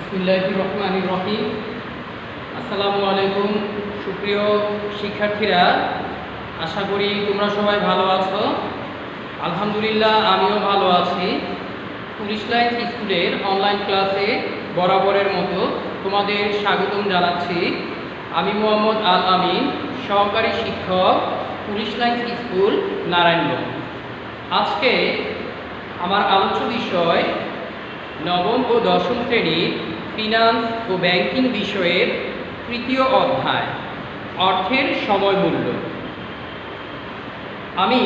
বিসমিল্লাহির রহমানির রহিম। আসসালামু আলাইকুম সুপ্রিয় শিক্ষার্থীরা, আশা করি তোমরা সবাই ভালো আছো। আলহামদুলিল্লাহ আমিও ভালো আছি। পুলিশ লাইন স্কুলের অনলাইন ক্লাসে বরাবরের মতো তোমাদের স্বাগতম জানাচ্ছি। আমি মোহাম্মদ আল আমিন, সহকারী শিক্ষক, পুলিশ লাইন স্কুল, নারায়ণগঞ্জ। আজকে আমার আলোচ্য বিষয় নবম ও দশম শ্রেণীর ফিনান্স ও ব্যাংকিং বিষয়ের তৃতীয় অধ্যায়, অর্থের সময় মূল্য। আমি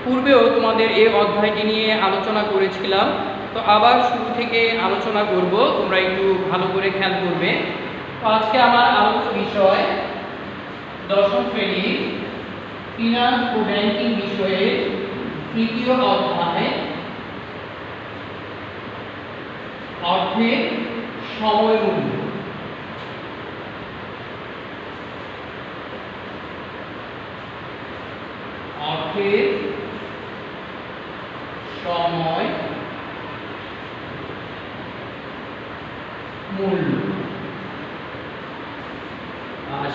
পূর্বেও তোমাদের এই অধ্যায়টি নিয়ে আলোচনা করেছিলাম, তো আবার শুরু থেকে আলোচনা করব, তোমরা একটু ভালো করে খেয়াল করবে। তো আজকে আমার আলোচ্য বিষয় দশম শ্রেণীর ফিনান্স ও ব্যাংকিং বিষয়ের তৃতীয় অধ্যায়, অর্থের সময় মূল্য। অর্থের সময় মূল্য।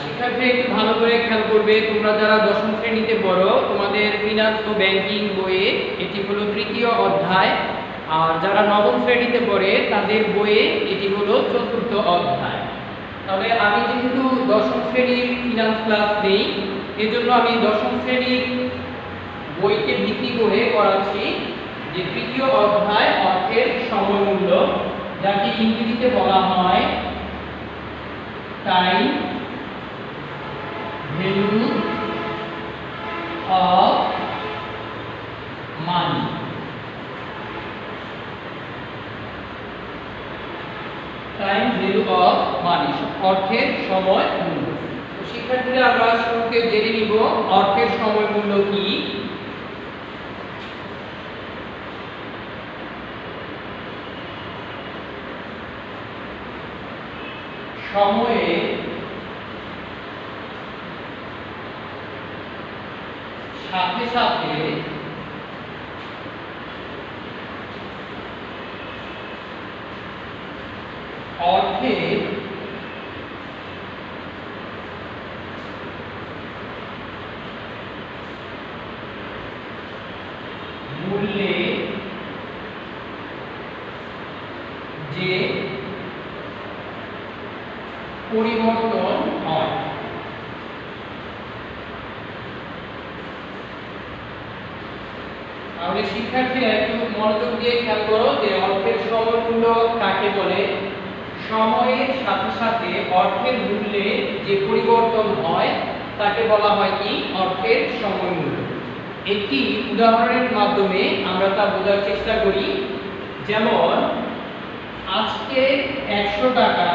শিক্ষার্থীরা একটু ভালো করে খেয়াল করবে, তোমরা যারা দশম শ্রেণীতে পড়ো তোমাদের ফিনান্স ও ব্যাংকিং বইয়ে এটি হলো তৃতীয় অধ্যায়, আর যারা নবম শ্রেণীতে পড়ে তাদের বইয়ে এটি হলো চতুর্থ অধ্যায়। তবে আমি যেহেতু দশম শ্রেণীর ফিনান্স ক্লাস নেই, এজন্য আমি দশম শ্রেণীর বইকে ভিত্তি করে করাচ্ছি যে তৃতীয় অধ্যায়, অর্থের সময় মূল্য, যাকে ইংরেজিতে বলা হয় time value of money. Time value of money, অর্থের সময় মূল্য। তো শিক্ষার্থীরা আমরা শুরুতে জেনে নিব অর্থের সময় মূল্য কি। সময়ের সাথে সাথে অর্থের মূল্যে যে পরিবর্তন হয়। তাহলে শিক্ষার্থীরা একটু মনোযোগ দিয়ে খেয়াল করো যে অর্থের সময় মূল্য কাকে বলে। সময়ের সাথে সাথে অর্থের মূল্যে যে পরিবর্তন হয় তাকে বলা হয় কি? অর্থের সময় মূল্য। একটি উদাহরণের মাধ্যমে আমরা তা বোঝার চেষ্টা করি। যেমন আজকে 100 টাকা,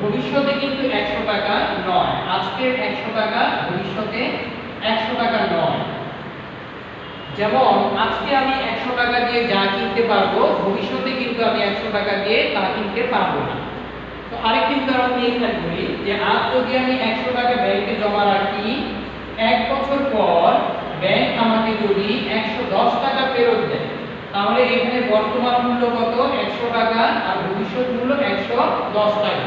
ভবিষ্যতে কিন্তু 100 টাকা নয়। আজকের 100 টাকা ভবিষ্যতে 100 টাকা নয়। যেমন আজকে আমি 100 টাকা দিয়ে যা কিনতে পারবো, ভবিষ্যতে কিন্তু আমি 100 টাকা দিয়ে তা কিনতে পারবো না। তো আরেকটি উদাহরণ দিয়ে খেয়াল করি যে আজ যদি আমি 100 টাকা ব্যাংকে জমা রাখি, 1 বছর পর ব্যাংক আমাকে যদি 110 টাকা ফেরত দেয়, তাহলে এখানে বর্তমান মূল্য কত? 100 টাকা, আর ভবিষ্যৎ মূল্য 110 টাকা।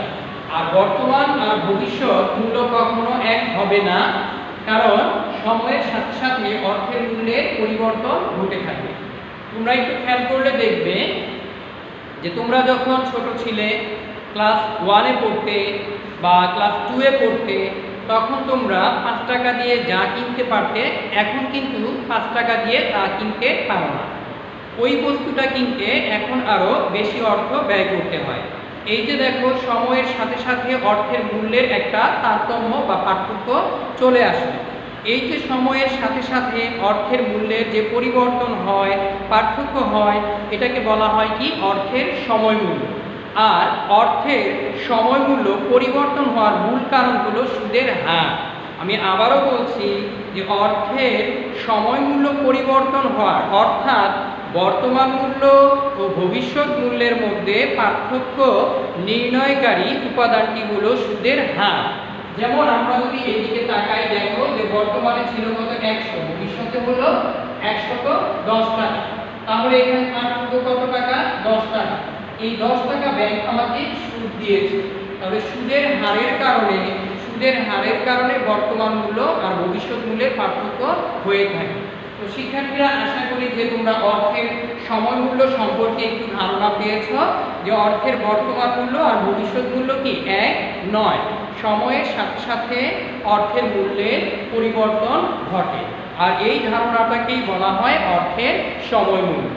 আর বর্তমান আর ভবিষ্যৎ মূল্য কখনো এক হবে না, কারণ সময়ের সাথে সাথে অর্থের মূল্যের পরিবর্তন ঘটে থাকে। তোমরা একটু খেয়াল করলে দেখবে যে তোমরা যখন ছোট ছিলে, ক্লাস 1-এ পড়তে বা ক্লাস 2-এ পড়তে, তখন তোমরা 5 টাকা দিয়ে যা কিনতে পারতে, এখন কিন্তু 5 টাকা দিয়ে তা কিনতে পারো না। ওই বস্তুটা কিনতে এখন আরো বেশি অর্থ ব্যয় করতে হয়। এই যে দেখো, সময়ের সাথে সাথে অর্থের মূল্যের একটা তারতম্য বা পার্থক্য চলে আসে। এই যে সময়ের সাথে সাথে অর্থের মূল্যের যে পরিবর্তন হয়, পার্থক্য হয়, এটাকে বলা হয় কি? অর্থের সময় মূল্য। আর অর্থের সময় মূল্য পরিবর্তন হওয়ার মূল কারণ হলো সুদের হার। আমি আবারও বলছি যে অর্থের সময় মূল্য পরিবর্তন হওয়ার, অর্থাৎ বর্তমান মূল্য ও ভবিষ্যৎ মূল্যের মধ্যে পার্থক্য নির্ণয়কারী উপাদানটি হলো সুদের হার। যেমন আমরা যদি এদিকে তাকাই, দেখো যে বর্তমানে ছিল কত? 100, ভবিষ্যতে হলো 110 টাকা। তাহলে এখানে পার্থক্য কত টাকা? 10 টাকা। এই 10 টাকা ব্যাংক আমাকে সুদ দিয়েছে। তাহলে সুদের হারের কারণে বর্তমান মূল্য আর ভবিষ্যৎ মূল্যের পার্থক্য হয়ে থাকে। তো শিক্ষার্থীরা, আশা করি যে তোমরা অর্থের সময় মূল্য সম্পর্কে একটু ধারণা পেয়েছো, যে অর্থের বর্তমান মূল্য আর ভবিষ্যৎ মূল্য কি এক নয়, সময়ের সাথে সাথে অর্থের মূল্যের পরিবর্তন ঘটে, আর এই ধারণাটাকেই বলা হয় অর্থের সময় মূল্য।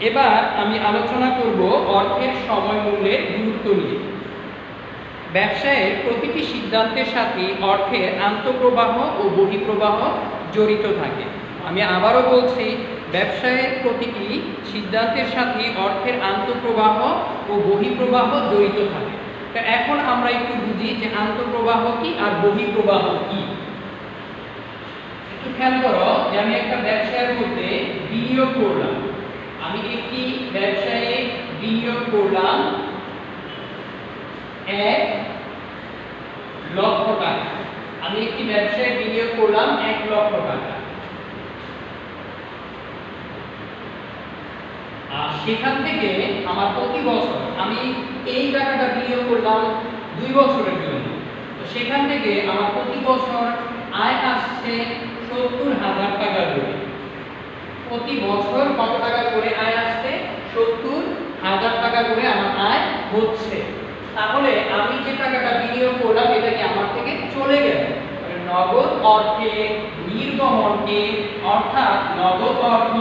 এবার আমি আলোচনা করব অর্থের সময় মূল্যের গুরুত্ব নিয়ে। ব্যবসায়ের প্রতিটি সিদ্ধান্তের সাথে অর্থের আন্তঃপ্রবাহ ও বহিঃপ্রবাহ জড়িত থাকে। আমি আবারও বলছি, ব্যবসায়ের প্রতিটি সিদ্ধান্তের সাথে অর্থের আন্তঃপ্রবাহ ও বহিঃপ্রবাহ জড়িত থাকে। তো এখন আমরা একটু বুঝি যে আন্তঃপ্রবাহ কি আর বহিঃপ্রবাহ কি। একটু খেয়াল করো যে আমি একটা ব্যবসায়ের মধ্যে বিনিয়োগ করলাম, আমি একটি ব্যবসায়ে বিনিয়োগ করলাম 1 লক্ষ টাকা। আমি একটি ব্যবসায়ে বিনিয়োগ করলাম 1 লক্ষ টাকা। আর সেখান থেকে আমার প্রতি বছর আমি এই টাকাটা বিনিয়োগ করলাম 2 বছরের জন্য। তো সেখান থেকে আমার প্রতি বছর আয় আসছে 70,000 টাকা করে। প্রতি বছর কত টাকা করে আয় আসছে? 70,000 টাকা করে আমার আয় হচ্ছে। তাহলে আমি যে টাকাটা বিনিয়োগ করলাম এটা কি আমার থেকে চলে গেল। নগদ অর্থে নির্গমনকে, অর্থাৎ নগদ অর্থ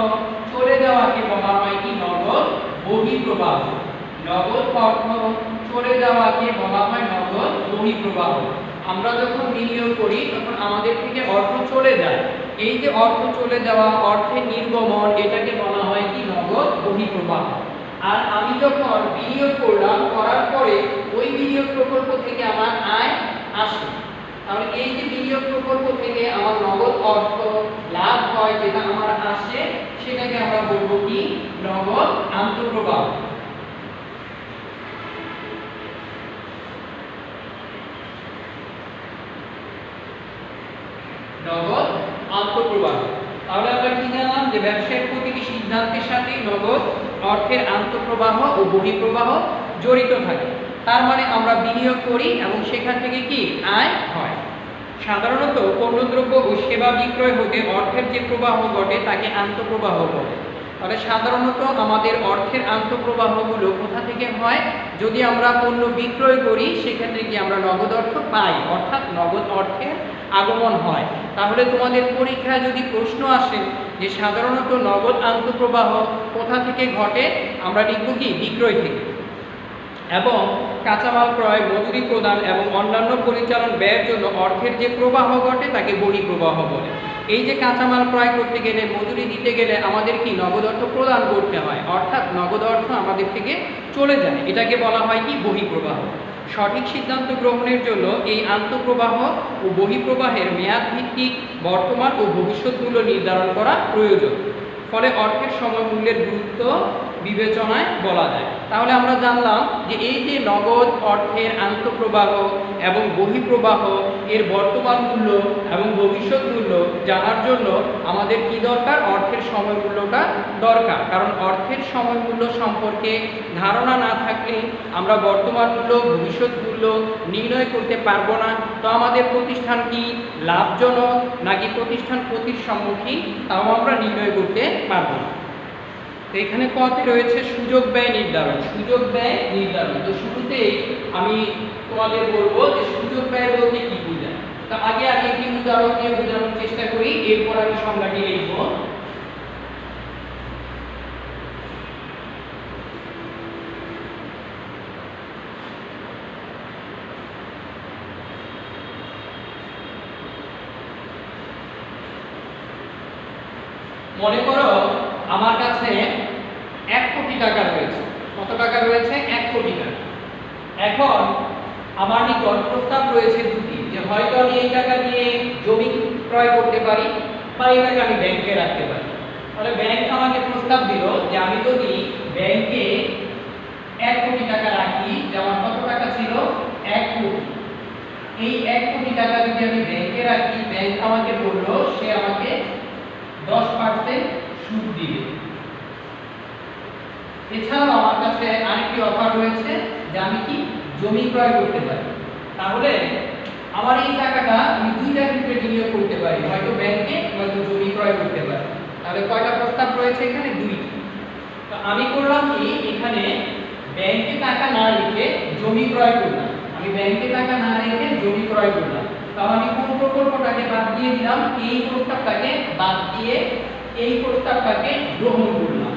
চলে যাওয়াকে বলা হয় কি নগদ বহিঃপ্রবাহ। নগদ অর্থ চলে যাওয়াকে বলা হয় নগদ বহিঃপ্রবাহ। আমরা যখন বিনিয়োগ করি তখন আমাদের থেকে অর্থ চলে যায়, এই যে অর্থ চলে যাওয়া, অর্থের নির্গমন, এটাকে বলা হয় কি নগদ বহিঃপ্রবাহ। আর আমি যখন বিনিয়োগ করলাম, করার পরে ওই বিনিয়োগ প্রকল্প থেকে আমার আয় আসে, তাহলে এই যে বিনিয়োগ প্রকল্প থেকে আমার নগদ অর্থ লাভ হয়, যেটা আমার আসে, সেটাকে আমরা বলবো কি নগদ আন্তঃপ্রবাহ। নগদ আন্তঃপ্রবাহ। তাহলে আমরা কি জানলাম যে ব্যবসায়ের প্রতিটি সিদ্ধান্তের সাথে নগদ অর্থের আন্তঃপ্রবাহ ও বহিঃপ্রবাহ জড়িত থাকে। তার মানে আমরা বিনিয়োগ করি এবং সেখান থেকে কি আয় হয়। সাধারণত পণ্যদ্রব্য ও সেবা বিক্রয় হতে অর্থের যে প্রবাহ ঘটে তাকে আন্তঃপ্রবাহ বলে। তাহলে সাধারণত আমাদের অর্থের আন্তঃপ্রবাহগুলো কোথা থেকে হয়? যদি আমরা পণ্য বিক্রয় করি সেক্ষেত্রে কি আমরা নগদ অর্থ পাই, অর্থাৎ নগদ অর্থের আগমন হয়। তাহলে তোমাদের পরীক্ষায় যদি প্রশ্ন আসে যে সাধারণত নগদ আন্তঃপ্রবাহ কোথা থেকে ঘটে, আমরা লিখব কি বিক্রয় থেকে। এবং কাঁচামাল ক্রয়, মজুরি প্রদান এবং অন্যান্য পরিচালন ব্যয়ের জন্য অর্থের যে প্রবাহ ঘটে তাকে বহিঃপ্রবাহ বলে। এই যে কাঁচামাল ক্রয় করতে গেলে, মজুরি দিতে গেলে আমাদের কি নগদ অর্থ প্রদান করতে হয়, অর্থাৎ নগদ অর্থ আমাদের থেকে চলে যায়, এটাকে বলা হয় কি বহিঃপ্রবাহ। সঠিক সিদ্ধান্ত গ্রহণের জন্য এই আন্তঃপ্রবাহ ও বহিঃপ্রবাহের মেয়াদ ভিত্তিক বর্তমান ও ভবিষ্যৎ মূল্য নির্ধারণ করা প্রয়োজন। ফলে অর্থের সময় মূল্যের গুরুত্ব বিবেচনায় বলা যায়। তাহলে আমরা জানলাম যে এই যে নগদ অর্থের আন্তঃপ্রবাহ এবং বহিঃপ্রবাহ, এর বর্তমান মূল্য এবং ভবিষ্যৎ মূল্য জানার জন্য আমাদের কি দরকার? অর্থের সময় মূল্যটা দরকার। কারণ অর্থের সময় মূল্য সম্পর্কে ধারণা না থাকলে আমরা বর্তমান মূল্য, ভবিষ্যৎ মূল্য নির্ণয় করতে পারবো না। তো আমাদের প্রতিষ্ঠান কি লাভজনক নাকি প্রতিষ্ঠান ক্ষতির সম্মুখীন, তাও আমরা নির্ণয় করতে পারবো না। তো এখানে কতে রয়েছে সুযোগ ব্যয় নির্ধারণ। সুযোগ ব্যয় নির্ধারণ, তো শুরুতেই আমি তোমাদের বলবো যে সুযোগ ব্যয় বলতে কি বোঝায়। তো আগে একটি উদাহরণ দিয়ে বোঝানোর চেষ্টা করি, এরপর আমি সংজ্ঞাটি লিখব। মনে করো আমার কাছে 1 কোটি টাকা রয়েছে। কত টাকা রয়েছে? 1 কোটি টাকা। এখন আমার নিকট প্রস্তাব রয়েছে দুটি, যে হয়তো আমি এই টাকা দিয়ে জমি ক্রয় করতে পারি বা এই টাকা আমি ব্যাংকে রাখতে পারি। তাহলে ব্যাংক আমাকে প্রস্তাব দিল যে আমি যদি ব্যাংকে 1 কোটি টাকা রাখি, যে আমার কত টাকা ছিল? 1 কোটি। এই 1 কোটি টাকা যদি আমি ব্যাংকে রাখি, ব্যাংক আমাকে বলল সে আমাকে 10% সুদ দিবে। এছাড়াও আমার কাছে আরেকটি অফার রয়েছে যে আমি কি জমি ক্রয় করতে পারি। তাহলে আমার এই টাকাটা আমি দুইটা ক্ষেত্রে বিনিয়োগ করতে পারি, হয়তো ব্যাংকে নয়তো জমি ক্রয় করতে পারি। তাহলে কয়টা প্রস্তাব রয়েছে এখানে? দুইটি। তো আমি করলাম কি এখানে ব্যাংকে টাকা না রেখে জমি ক্রয় করলাম। আমি ব্যাংকে টাকা না রেখে জমি ক্রয় করলাম। তাহলে আমি কোন প্রকল্পটাকে বাদ দিয়ে দিলাম? এই প্রস্তাবটাকে বাদ দিয়ে এই প্রস্তাবটাকে গ্রহণ করলাম।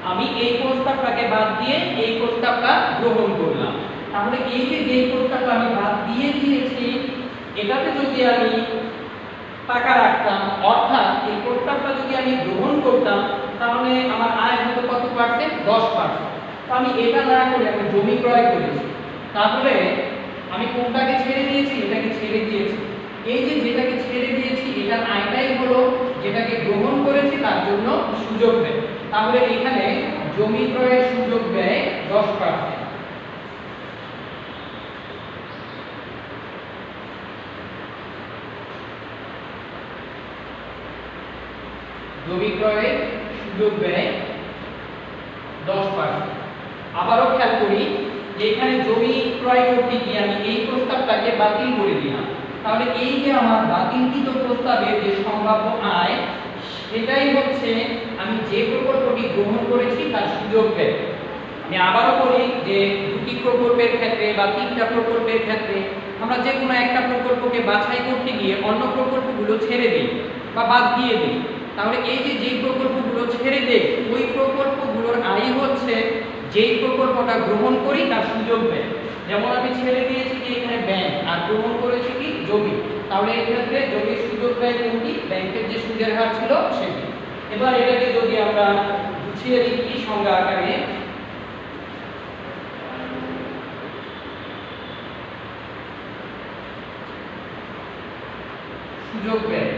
আমি এই প্রস্তাবটাকে বাদ দিয়ে এই প্রস্তাবটা গ্রহণ করলাম। তাহলে এই যে প্রস্তাবটা আমি বাদ দিয়ে দিয়েছি, এটাতে যদি আমি টাকা রাখতাম, অর্থাৎ এই প্রস্তাবটা যদি আমি গ্রহণ করতাম, তাহলে আমার আয় হতো কত পার্সেন্ট? 10%। তো আমি এটা না করে আমি জমি ক্রয় করেছি। তাহলে আমি কোনটাকে ছেড়ে দিয়েছি? এটাকে ছেড়ে দিয়েছি। এই যে যেটাকে ছেড়ে দিয়েছি এটার আয়টাই হলো যেটাকে গ্রহণ করেছি তার জন্য সুযোগ ব্যয়। তাহলে এখানে জমি ক্রয়ের সুযোগ ব্যয় 10%। জমি ক্রয়ের সুযোগ ব্যয় 10%। আবারও খেয়াল করি যে এখানে জমি ক্রয় করতে গিয়ে আমি এই প্রস্তাবটাকে বাতিল করে দিলাম। তাহলে এই যে আমার বাতিলকৃত প্রস্তাবের যে সম্ভাব্য আয়, সেটাই হচ্ছে আমি যে প্রকল্পটি গ্রহণ করেছি তার সুযোগ ব্যয়। আমি আবারও বলি যে দুটি প্রকল্পের ক্ষেত্রে বা তিনটা প্রকল্পের ক্ষেত্রে আমরা যে কোনো একটা প্রকল্পকে বাছাই করতে গিয়ে অন্য প্রকল্পগুলো ছেড়ে দিই বা বাদ দিয়ে দিই। তাহলে এই যে প্রকল্পগুলো ছেড়ে দেয়, ওই প্রকল্পগুলোর আয় হচ্ছে যেই প্রকল্পটা গ্রহণ করি তার সুযোগ ব্যয়। যেমন আমি ছেড়ে দিয়েছি যে এখানে ব্যাংক, আর গ্রহণ করেছি কি জমি। তাহলে এই ক্ষেত্রে জমির সুযোগ ব্যয় কোনটি? ব্যাংকের যে সুদের হার ছিল সেটি। এবার এটাকে যদি আমরা গুছিয়ে লিখি সংজ্ঞা আকারে, সুযোগ ব্যয়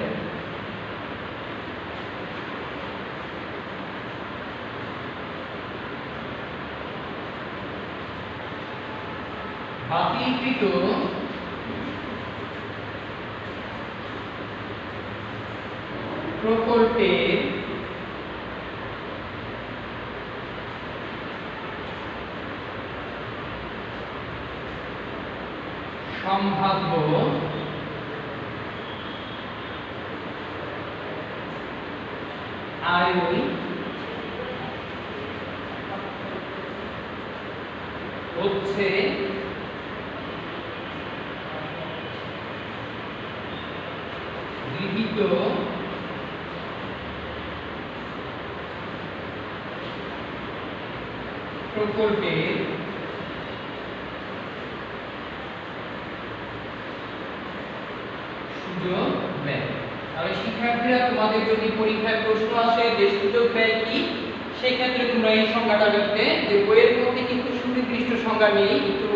বাতিলকৃত প্রকল্পের সম্ভাব্য আয় হচ্ছে গৃহীত প্রকল্পের সুযোগ ব্যয়। তাহলে শিক্ষার্থীরা, তোমাদের যদি পরীক্ষায় প্রশ্ন আসে যে সুযোগ ব্যয় কি, সেক্ষেত্রে তোমরা এই সংজ্ঞাটা লিখবে। যে বইয়ের মধ্যে কিন্তু সুনির্দিষ্ট সংজ্ঞা নেই, একটু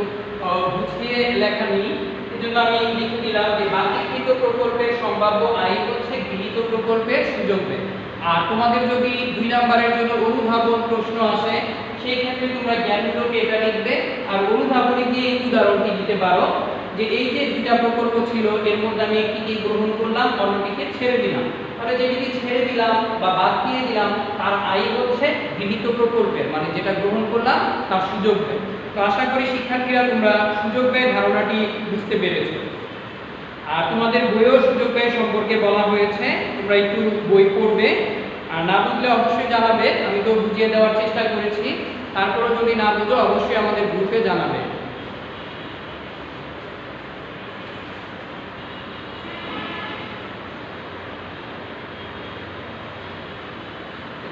বুঝিয়ে লেখা নেই, এজন্য আমি লিখে দিলাম যে বাতিলকৃত প্রকল্পের সম্ভাব্য আয় হচ্ছে গৃহীত প্রকল্পের সুযোগ ব্যয়। আর তোমাদের যদি 2 নম্বরের জন্য অনুধাবন প্রশ্ন আসে, সেই ক্ষেত্রে তোমরা জ্ঞানমূলকে এটা লিখবে। আর অনুধাবনী দিয়ে এই উদাহরণটি দিতে পারো যে এই যে দুইটা প্রকল্প ছিল, এর মধ্যে আমি একটিকে গ্রহণ করলাম, অন্যটিকে ছেড়ে দিলাম। তাহলে যেটিকে ছেড়ে দিলাম বা বাদ দিয়ে দিলাম তার আয় হচ্ছে গৃহীত প্রকল্পের, মানে যেটা গ্রহণ করলাম তার সুযোগ ব্যয়। তো আশা করি শিক্ষার্থীরা তোমরা সুযোগ ব্যয় ধারণাটি বুঝতে পেরেছো। আর তোমাদের বইও সুযোগ ব্যয় সম্পর্কে বলা হয়েছে, তোমরা একটু বই পড়বে। আর না বুঝলে অবশ্যই জানাবে, আমি তো বুঝিয়ে দেওয়ার চেষ্টা করেছি। তারপরে যদি না বুঝো অবশ্যই আমাদের গ্রুপে জানাবে।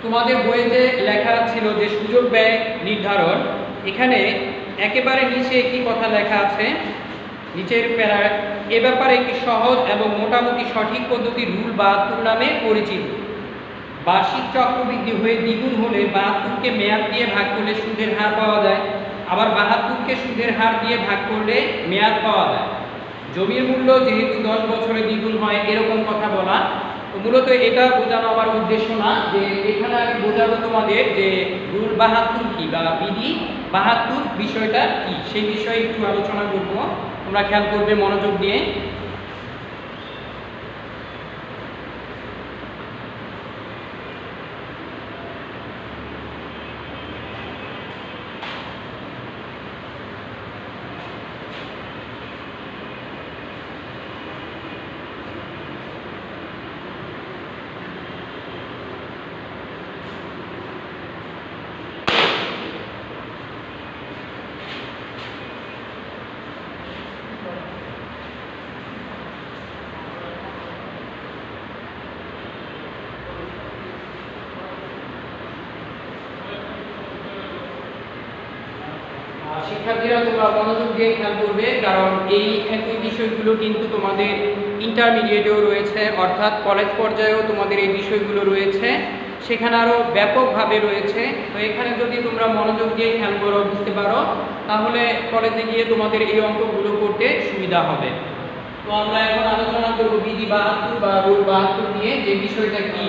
তোমাদের বইয়ে যে লেখা ছিল যে সুযোগ ব্যয় নির্ধারণ, এখানে একেবারে নিচে একটি কথা লেখা আছে, নিচের প্যারায়, এ ব্যাপারে একটি সহজ এবং মোটামুটি সঠিক পদ্ধতি রুল 72 নামে পরিচিত। বার্ষিক চক্রবৃদ্ধি হয়ে দ্বিগুণ হলে 72কে মেয়াদ দিয়ে ভাগ করলে সুদের হার পাওয়া যায়, আবার 72কে সুদের হার দিয়ে ভাগ করলে মেয়াদ পাওয়া যায়। জমির মূল্য যেহেতু 10 বছরে দ্বিগুণ হয়, এরকম কথা বলা। তো মূলত এটা বোঝানো আমার উদ্দেশ্য না, যে এখানে আমি বোঝাবো তোমাদের যে রুল 72 কি বা বিধি 72 বিষয়টা কি, সেই বিষয়ে একটু আলোচনা করব। তোমরা খেয়াল করবে মনোযোগ দিয়ে। শিক্ষার্থীরা তোমরা মনোযোগ দিয়ে খেয়াল করবে, কারণ এই একই বিষয়গুলো কিন্তু তোমাদের ইন্টারমিডিয়েটেও রয়েছে, অর্থাৎ কলেজ পর্যায়েও তোমাদের এই বিষয়গুলো রয়েছে, সেখানে আরও ব্যাপকভাবে রয়েছে। তো এখানে যদি তোমরা মনোযোগ দিয়ে খেয়াল করো, বুঝতে পারো, তাহলে কলেজে গিয়ে তোমাদের এই অঙ্কগুলো করতে সুবিধা হবে। তো আমরা এখন আলোচনা করব বিধি 72 বা রুল 72 নিয়ে, যে বিষয়টা কি।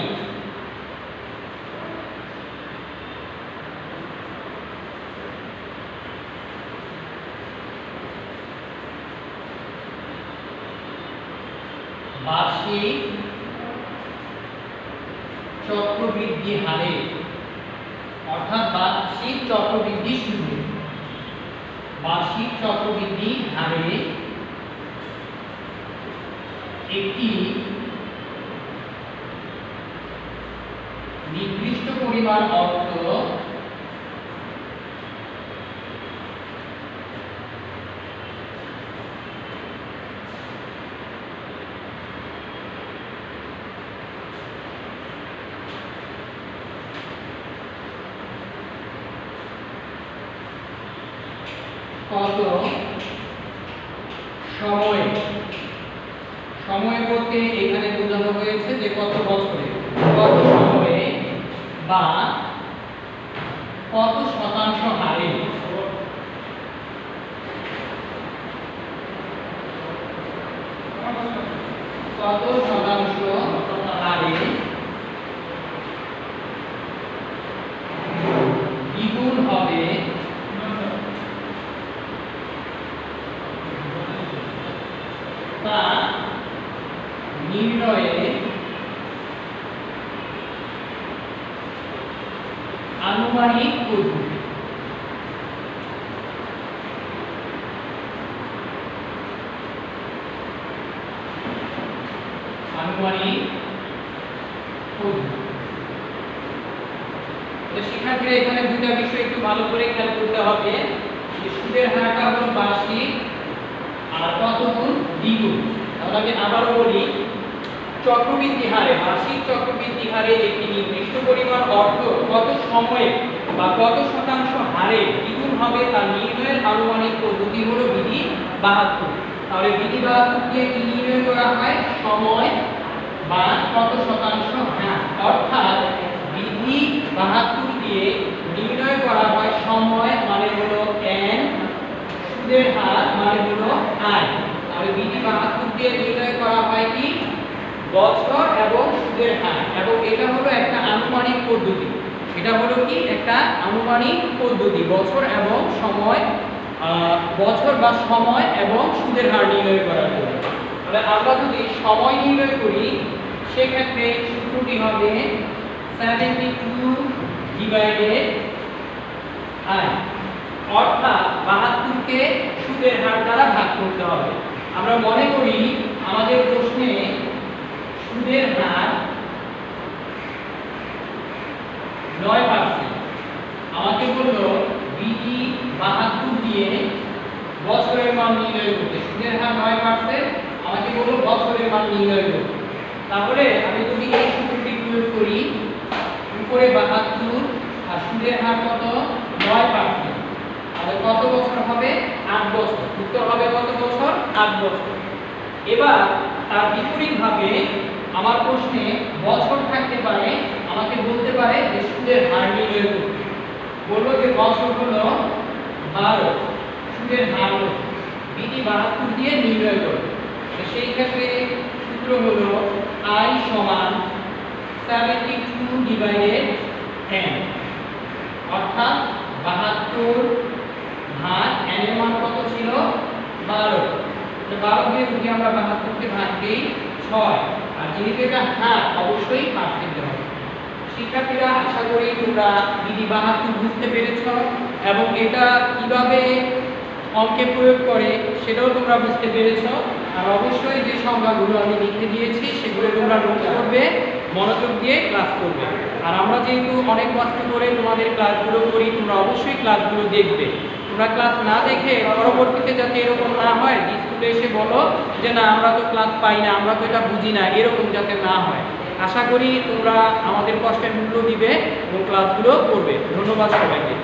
বার্ষিক চক্রবৃদ্ধি হারে, অর্থাৎ বার্ষিক চক্রবৃদ্ধি সুদে, বার্ষিক চক্রবৃদ্ধি হারে একটি নির্দিষ্ট পরিমাণ অর্থ কত সময়, সময় বলতে এখানে বোঝানো হয়েছে যে কত বছরে, কত সময়ে বা কত শতাংশ হারে কত শতাংশ হারে দ্বিগুণ হবে তা নির্ণয়ে আনুমানিক পদ্ধতি। আনুমানিক পদ্ধতি। তো শিক্ষার্থীরা এখানে দুটো বিষয় একটু ভালো করে খেয়াল করতে হবে, যে সুদের হারটা হলো বার্ষিক আর কত গুণ দ্বিগুণ। তাহলে আমি আবারও বলি, চক্রবৃদ্ধি হারে, বার্ষিক চক্রবৃদ্ধি হারে একটি নির্দিষ্ট পরিমাণ অর্থ কত সময়ে বা কত শতাংশ হারে দ্বিগুণ হবে তা নির্ণয়ের আনুমানিক পদ্ধতি হলো বিধি 72। তাহলে বিধি 72 দিয়ে কি নির্ণয় করা হয়? সময় বা কত শতাংশ হার, অর্থাৎ বিধি 72 দিয়ে নির্ণয় করা হয় সময় মানে হলো n, সুদের হার মানে হলো i। তাহলে বিধি 72 দিয়ে নির্ণয় করা হয় কি? বছর এবং সুদের হার, এবং এটা হলো একটা আনুমানিক পদ্ধতি। এটা হলো কি? একটা আনুমানিক পদ্ধতি, বছর এবং সময়, বছর বা সময় এবং সুদের হার নির্ণয় করার জন্য। তাহলে আমরা যদি সময় নির্ণয় করি, সেক্ষেত্রে সূত্রটি হবে 72 ডিভাইডেড i, অর্থাৎ 72 কে সুদের হার দ্বারা ভাগ করতে হবে। আমরা মনে করি আমাদের প্রশ্নে সুদের হার 9%, আমাকে বললো বিধি 72 দিয়ে বছরের মান নির্ণয় করতে। সুদের হার 9%, আমাকে বললো বছরের মান নির্ণয় করতে। তাহলে আমি যদি এই সূত্রটি প্রয়োগ করি, উপরে 72 আর সুদের হার কত? 9%, তাহলে কত বছর হবে? 8 বছর। উত্তর হবে কত বছর? 8 বছর। এবার তার বিপরীতভাবে আমার প্রশ্নে বছর থাকতে পারে, আমাকে বলতে পারে যে সুদের হার নির্ণয় করতে। বলবো যে বছর হলো 12, সুদের হার হলো বিধি 72 দিয়ে নির্ণয় করবে। তো সেই ক্ষেত্রে সূত্র হলো i সমান 72 ডিভাইডেড n, অর্থাৎ 72 ভাগ n এর মান কত ছিল? 12। 12 দিয়ে যদি আমরা 72 কে ভাগ দিই 6, আর যেহেতু এটা হার, অবশ্যই পার্সেন্ট হবে। শিক্ষার্থীরা, আশা করি তোমরা বিধি 72 বুঝতে পেরেছো, এবং এটা কিভাবে অঙ্কে প্রয়োগ করে সেটাও তোমরা বুঝতে পেরেছো। আর অবশ্যই যে সংখ্যাগুলো আমি লিখে দিয়েছি সেগুলো তোমরা নোট করবে, মনোযোগ দিয়ে ক্লাস করবে। আর আমরা যেহেতু অনেক কষ্ট করে তোমাদের ক্লাসগুলো করি, তোমরা অবশ্যই ক্লাসগুলো দেখবে। তোমরা ক্লাস না দেখে পরবর্তীতে যাতে এরকম না হয়, স্কুলে এসে বলো যে না আমরা তো ক্লাস পাই না, আমরা তো এটা বুঝি না, এরকম যাতে না হয়। আশা করি তোমরা আমাদের কষ্টের মূল্য দিবে এবং ক্লাসগুলো করবে। ধন্যবাদ সবাইকে।